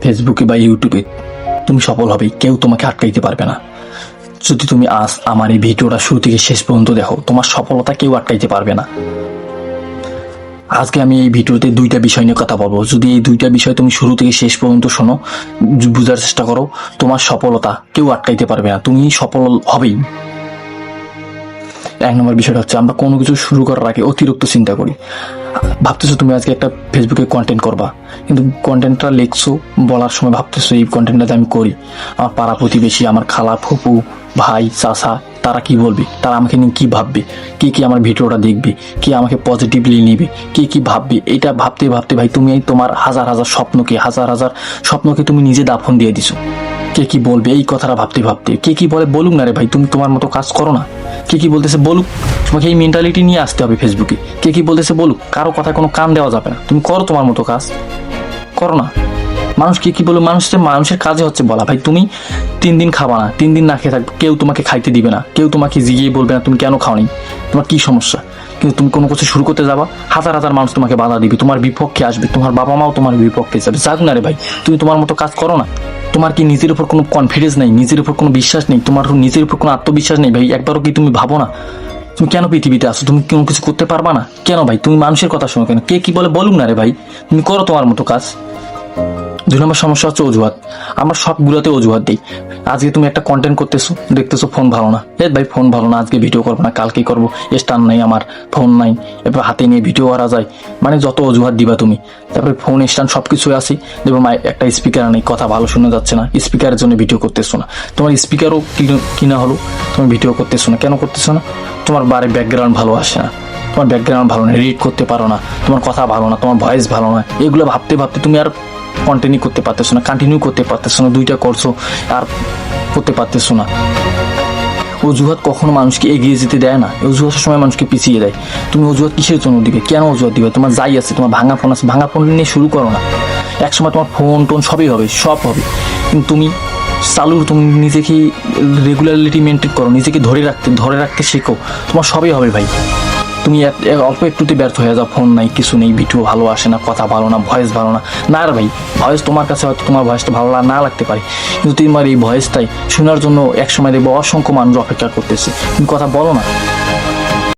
ফেসবুকে বা ইউটিউবে তুমি সফল হবে, কেউ তোমাকে আটকাইতে পারবে না। যদি তুমি আজ আমার এই ভিডিওটা শুরু থেকে শেষ পর্যন্ত দেখো, তোমার সফলতা কেউ আটকাইতে পারবে না। আজকে আমি এই ভিডিওতে দুইটা বিষয় নিয়ে কথা বলবো। যদি এই দুইটা বিষয় তুমি শুরু থেকে শেষ পর্যন্ত শোনো, বোঝার চেষ্টা করো, তোমার সফলতা কেউ আটকাইতে পারবে না, তুমি সফল হবেই। এক নম্বর বিষয়টা হচ্ছে, আমরা কোনো কিছু শুরু করার আগে অতিরিক্ত চিন্তা করি। ভাবতেছো তুমি আজকে একটা ফেসবুকে কন্টেন্ট করবা, কিন্তু কন্টেন্টটা লিখছো, বলার সময় ভাবতেছো এই কন্টেন্টটা আমি করি, আমার পাড়া প্রতিবেশী, আমার খালা ফুপু ভাই চাচা তারা কি বলবে, তারা আমাকে নিয়ে কি ভাববে, কে কি আমার ভিডিওটা দেখবে, কে আমাকে পজিটিভলি নেবে, কে কি ভাববে, এটা ভাবতে ভাবতে ভাই তুমি তোমার হাজার হাজার স্বপ্নকে তুমি নিজে দাফন দিয়ে দিছো। কে কি বলবে এই কথাটা ভাবতে ভাবতে, কে কি বলে বলুক না রে ভাই, তুমি তোমার মতো কাজ করো না। কে কি বলতেছে বলুক, তোমাকে এই মেন্টালিটি নিয়ে আসতে হবে ফেসবুকে। কে কি বলতেছে বলুক, কারো কথায় কোনো কান দেওয়া যাবে না, তুমি করো তোমার মতো কাজ, করো না। মানুষ কি বলে, মানুষের কাজে হচ্ছে বলা। ভাই তুমি 3 দিন খাবা না, 3 দিন না খেয়ে থাকবে, কেউ তোমাকে খাইতে দিবে না, কেউ তোমাকে জিগিয়ে বলবে না তুমি কেন খাওনি, তোমার কি সমস্যা। কিন্তু তুমি কোনো কিছু শুরু করতে যাবা, হাজার হাজার মানুষ তোমাকে বাধা দিবে, তোমার বিপক্ষে আসবে, তোমার বাবা মাও তোমার বিপক্ষে যাবে। যাক না রে ভাই, তুমি তোমার মতো কাজ করো না। তোমার কি নিজের উপর কোনো কনফিডেন্স নেই, নিজের উপর কোনো বিশ্বাস নেই, তোমার নিজের উপর কোনো আত্মবিশ্বাস নেই ভাই? একবারও কি তুমি ভাবো না তুমি কেন পৃথিবীতে আসো? তুমি কোনো কিছু করতে পারবা না কেন ভাই? তুমি মানুষের কথা শোনো কেন? কে কি বলে বলুক না রে ভাই, তুমি করো তোমার মতো কাজ। 2 নম্বর সমস্যা হচ্ছে অজুহাত। আমরা সবগুলোতে অজুহাত দিই। আজকে তুমি একটা কন্টেন্ট করতেছো, দেখতেছো ফোন ভালো না, ভাই ফোন ভালো না, আজকে ভিডিও করবো না, কালকে করবো, স্ট্যান্ড নাই আমার, ফোন নাই, এবার হাতে নিয়ে ভিডিও করা যায়, মানে যত অজুহাত দিবা তুমি। তারপরে ফোন স্ট্যান্ড সবকিছু আছে, দেখবো একটা স্পিকার নেই, কথা ভালো শোনা যাচ্ছে না, স্পিকারের জন্য ভিডিও করতেছো না। তোমার স্পিকারও কিনা হলো, তুমি ভিডিও করতেছো না, কেন করতেছো না? তোমার বাড়ির ব্যাকগ্রাউন্ড ভালো আসে না, তোমার ব্যাকগ্রাউন্ড ভালো না, রিড করতে পারো না, তোমার কথা ভালো না, তোমার ভয়েস ভালো না, এগুলো ভাবতে ভাবতে তুমি আর কন্টিনিউ করতে পারতেছো না, কন্টিনিউ করতে পারতেছো না, 2টা করছো আর করতে পারতেছো না। অজুহাত কখনো মানুষকে এগিয়ে যেতে দেয় না, অজুহাতের সময় মানুষকে পিছিয়ে দেয়। তুমি অজুহাত কিসের জন্য দিবে, কেন অজুহাত দিবে? তোমার যাই আছে, তোমার ভাঙা ফোন আছে, ভাঙা ফোন নিয়ে শুরু করো না। একসময় তোমার ফোন টোন সবই হবে, সব হবে, কিন্তু তুমি তুমি নিজেকে রেগুলারিটি মেনটেন করো, নিজেকে ধরে রাখতে শেখো, তোমার সবই হবে ভাই। তুমি অল্প একটুতে ব্যর্থ হয়ে যাও, ফোন নাই, কিছু নেই, ভিডিও ভালো আসে না, কথা ভালো না, ভয়েস ভালো না, না রে ভাই, ভয়েস তোমার কাছে হয়তো তোমার ভয়েসটা ভালো না লাগতে পারে, কিন্তু তোমার এই ভয়েসটাই শোনার জন্য একসময় দেখবো অসংখ্য মানুষ অপেক্ষা করতেছে, তুমি কথা বলো না।